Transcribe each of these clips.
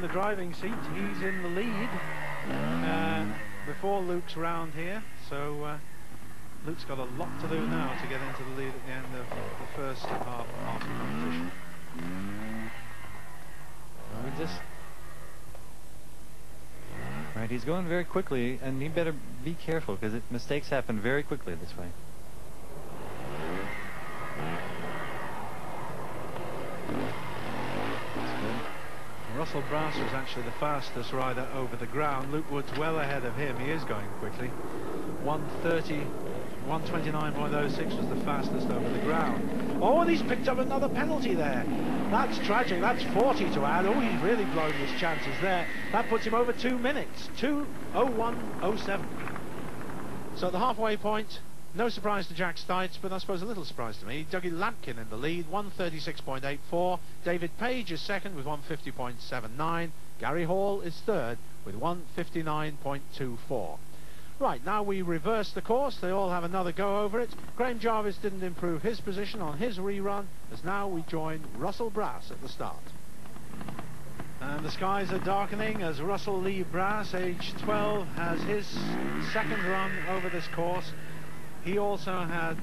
the driving seat. He's in the lead before Luke's round here, so Luke's got a lot to do now to get into the lead at the end of the first half of the competition. Right, he's going very quickly, and he better be careful because mistakes happen very quickly this way. Russell Brass was actually the fastest rider over the ground. Luke Wood's well ahead of him. He is going quickly. 129.06 was the fastest over the ground. Oh, and he's picked up another penalty there. That's tragic. That's 40 to add. Oh, he's really blown his chances there. That puts him over 2 minutes. 2:01:07. So at the halfway point, no surprise to Jack Stites, but I suppose a little surprise to me. Dougie Lampkin in the lead, 136.84. David Page is second with 150.79. Gary Hall is third with 159.24. Right, now we reverse the course. They all have another go over it. Graham Jarvis didn't improve his position on his rerun, as now we join Russell Brass at the start. And the skies are darkening as Russell Lee Brass, age 12, has his second run over this course. He also had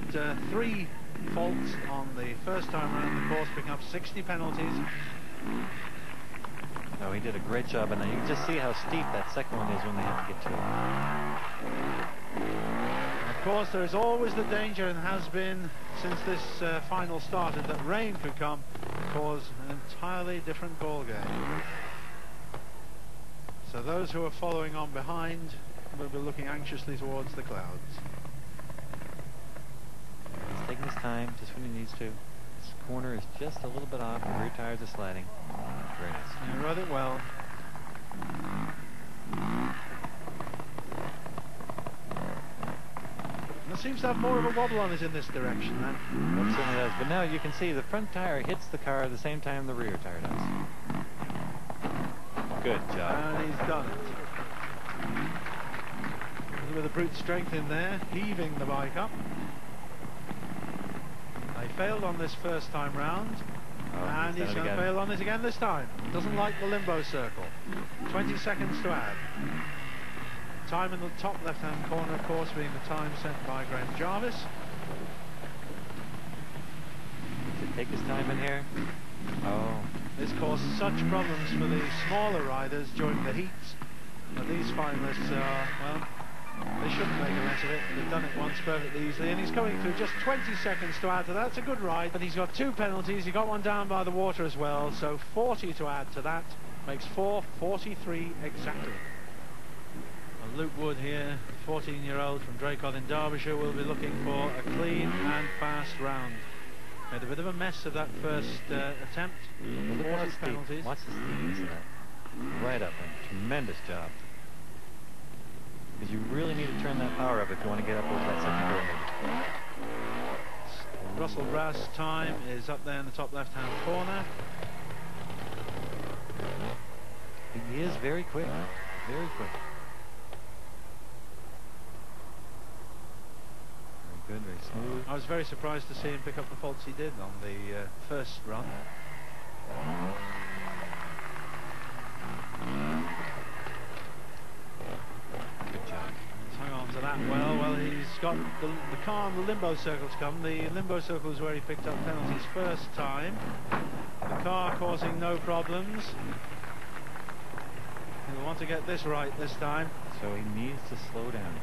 3 faults on the first time around the course, picking up 60 penalties. Oh, he did a great job, and you can just see how steep that second one is when they have to get to it. Of course, there is always the danger, and has been since this final started, that rain could come and cause an entirely different ball game. So those who are following on behind will be looking anxiously towards the clouds. He's taking his time just when he needs to. This corner is just a little bit off, and rear tires are sliding. Very nice. He rode it well. It seems to have more of a wobble on it in this direction then. It certainly does. But now you can see the front tire hits the car at the same time the rear tire does. Good job. And he's done it. With a brute strength in there, heaving the bike up. They failed on this first time round, and he's going to fail on it again this time. Doesn't like the limbo circle. 20 seconds to add. Time in the top left-hand corner, of course, being the time set by Graham Jarvis. Does it take his time in here? Oh. This caused such problems for the smaller riders during the heats. But these finalists are, well, they shouldn't make a mess of it. They've done it once perfectly easily, and he's coming through just 20 seconds to add to that. It's a good ride, but he's got 2 penalties. He got one down by the water as well, so 40 to add to that makes 4:43 exactly. And Luke Wood here, 14-year-old from Draycott in Derbyshire, will be looking for a clean and fast round. Made a bit of a mess of that first attempt. 40 penalties. Watch the steepness of that. Right up, and tremendous job. Because you really need to turn that power up if you want to get up over that second pyramid. Russell Brass' time is up there in the top left-hand corner. He is very quick, very quick. Very good, very smooth. I was very surprised to see him pick up the faults he did on the first run. Good job. He's hung on to that well, he's got the car on the limbo circle to come. The limbo circle is where he picked up penalties first time. The car causing no problems. He'll want to get this right this time. So he needs to slow down.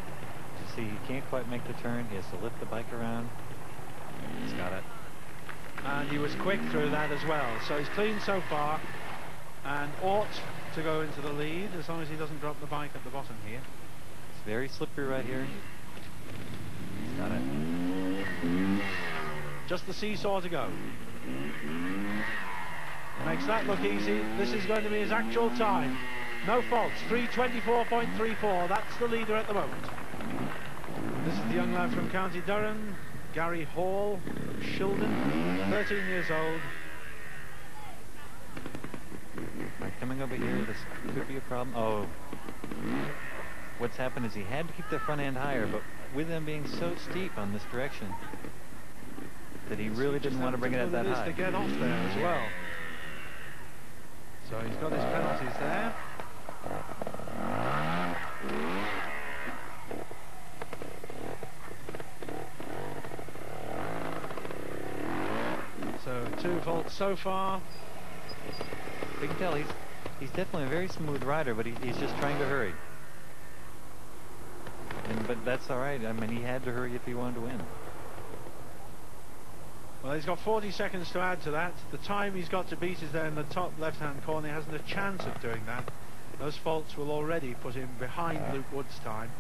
You see, he can't quite make the turn. He has to lift the bike around. He's got it. And he was quick through that as well. So he's clean so far, and ought to go into the lead as long as he doesn't drop the bike at the bottom here. It's very slippery right here. He's got it. Just the seesaw to go. Makes that look easy. This is going to be his actual time. No faults. 3:24.34. That's the leader at the moment. This is the young lad from County Durham, Gary Hall, Shildon, 13 years old. Right, coming over here, this could be a problem. Oh, what's happened is he had to keep the front end higher, but with them being so steep on this direction, that he really didn't want to bring it at that high. To get off there as well. So he's got his penalties there. So 2 faults so far. You can tell he's definitely a very smooth rider, but he's just trying to hurry. But that's all right. I mean, he had to hurry if he wanted to win. Well, he's got 40 seconds to add to that. The time he's got to beat is there in the top left-hand corner. He hasn't a chance of doing that. Those faults will already put him behind Luke Wood's time.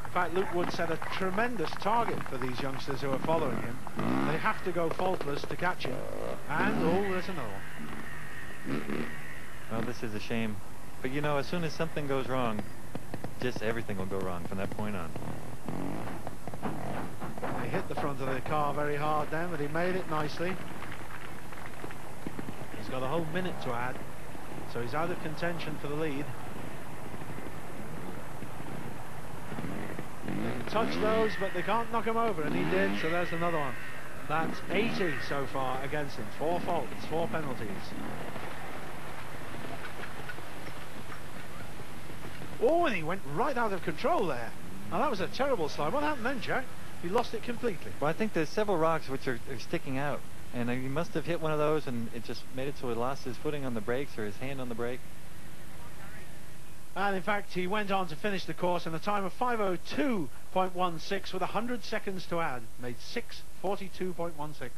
In fact, Luke Wood set a tremendous target for these youngsters who are following him. They have to go faultless to catch him. And, oh, there's another one. Well, this is a shame. But, you know, as soon as something goes wrong, just everything will go wrong from that point on. He hit the front of the car very hard then, but he made it nicely. He's got a whole minute to add, so he's out of contention for the lead. They can touch those, but they can't knock him over, and he did, so there's another one. That's 80 so far against him. 4 faults, 4 penalties. Oh, and he went right out of control there. Now that was a terrible slide. What happened then, Jack? He lost it completely. Well, I think there's several rocks which are sticking out, and he must have hit one of those, and it just made it so he lost his footing on the brakes or his hand on the brake. And in fact, he went on to finish the course in a time of 5:02.16 with 100 seconds to add. Made 6:42.16.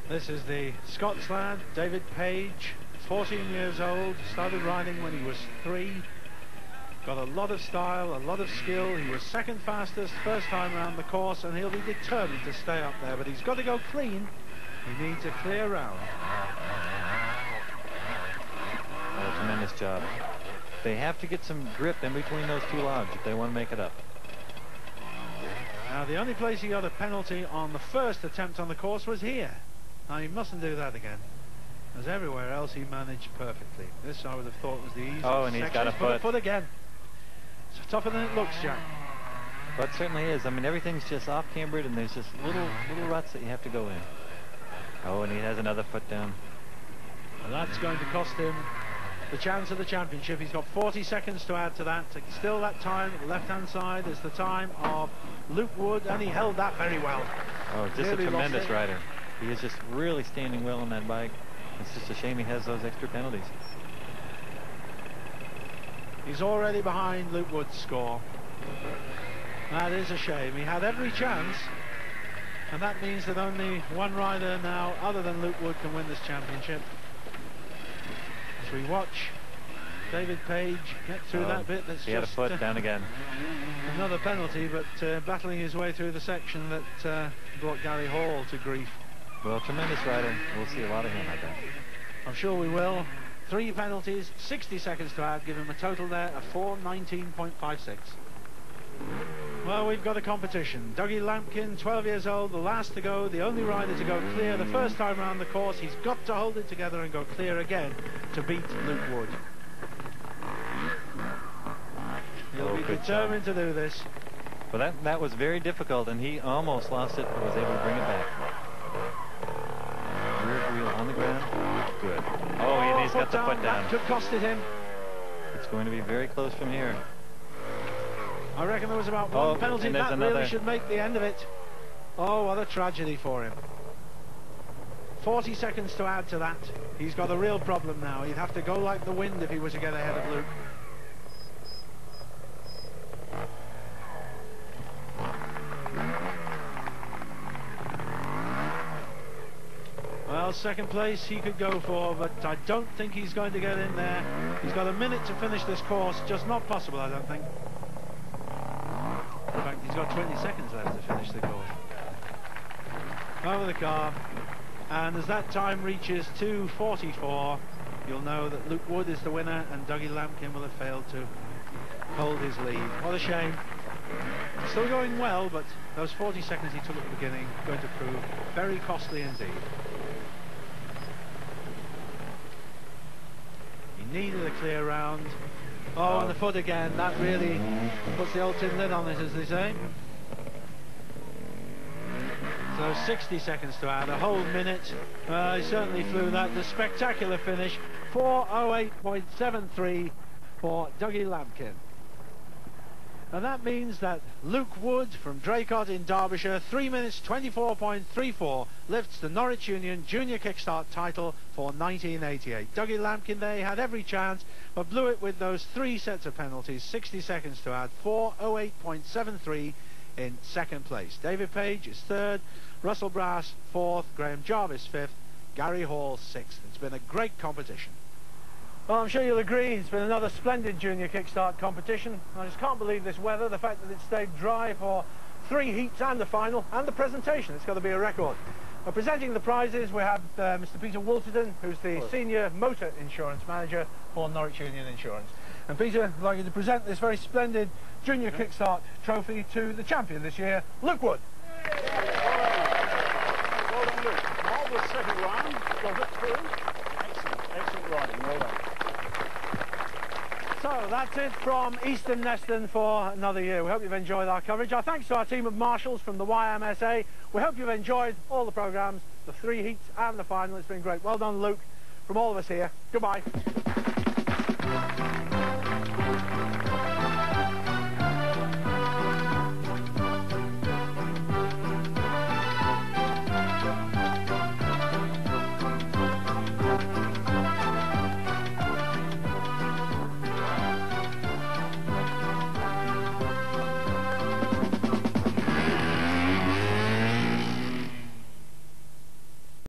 This is the Scots lad, David Page, 14 years old, started riding when he was 3. Got a lot of style, a lot of skill. He was second fastest first time around the course, and he'll be determined to stay up there, but he's got to go clean. He needs a clear round. Oh, tremendous job. They have to get some grip in between those 2 logs if they want to make it up. Now, the only place he got a penalty on the first attempt on the course was here. Now, he mustn't do that again. As everywhere else, he managed perfectly. This, I would have thought, was the easiest. Oh, and he's got a foot again. It's tougher than it looks, Jack. But it certainly is. I mean, everything's just off-cambered, and there's just little ruts that you have to go in. Oh, and he has another foot down. And that's going to cost him the chance of the championship. He's got 40 seconds to add to that. Still that time, left-hand side is the time of Luke Wood, and he held that very well. Oh, just Nearly a tremendous rider. He is just really standing well on that bike. It's just a shame he has those extra penalties. He's already behind Luke Wood's score. That is a shame. He had every chance, and that means that only one rider now other than Luke Wood can win this championship. As we watch David Page get through that bit, that's he had a foot down again. Another penalty, but battling his way through the section that brought Gary Hall to grief. Well, tremendous rider. We'll see a lot of him, I bet. I'm sure we will. 3 penalties, 60 seconds to add, give him a total there of 4:19.56. Well, we've got a competition. Dougie Lampkin, 12 years old, the last to go, the only rider to go clear the first time around the course. He's got to hold it together and go clear again to beat Luke Wood. He'll be determined to do this. Well, that was very difficult, and he almost lost it, but was able to bring it back. Rear wheel on the ground. Good. Oh, and he's got the foot down. That could cost it him. It's going to be very close from here. I reckon there was about one penalty that really should make the end of it. Oh, what a tragedy for him. 40 seconds to add to that. He's got a real problem now. He'd have to go like the wind if he was to get ahead of Luke. Well, second place he could go for, but I don't think he's going to get in there. He's got a minute to finish this course. Just not possible, I don't think. In fact, he's got 20 seconds left to finish the course. Over the car. And as that time reaches 2:44, you'll know that Luke Wood is the winner and Dougie Lampkin will have failed to hold his lead. What a shame. Still going well, but those 40 seconds he took at the beginning going to prove very costly indeed. He needed a clear round. Oh, and the foot again. That really puts the old tin lid on it, as they say. So 60 seconds to add, a whole minute. He certainly flew that. The spectacular finish, 4:08.73 for Dougie Lampkin. And that means that Luke Wood from Draycott in Derbyshire, 3 minutes 24.34, lifts the Norwich Union Junior Kickstart title for 1988. Dougie Lampkin, they had every chance, but blew it with those 3 sets of penalties. 60 seconds to add, 4:08.73 in second place. David Page is third, Russell Brass fourth, Graham Jarvis fifth, Gary Hall sixth. It's been a great competition. Well, I'm sure you'll agree, it's been another splendid junior kickstart competition. I just can't believe this weather, the fact that it stayed dry for 3 heats and the final, and the presentation. It's got to be a record. Presenting the prizes, we have Mr. Peter Wolterton, who's the Senior Motor Insurance Manager for Norwich Union Insurance. And Peter, I'd like you to present this very splendid junior kickstart trophy to the champion this year, Luke Wood. Well done, Luke. Marvellous second round. Was it through? Excellent riding. Well done. So that's it from Easton Neston for another year. We hope you've enjoyed our coverage. Our thanks to our team of marshals from the YMSA. We hope you've enjoyed all the programmes, the 3 heats and the final. It's been great. Well done, Luke. From all of us here, goodbye.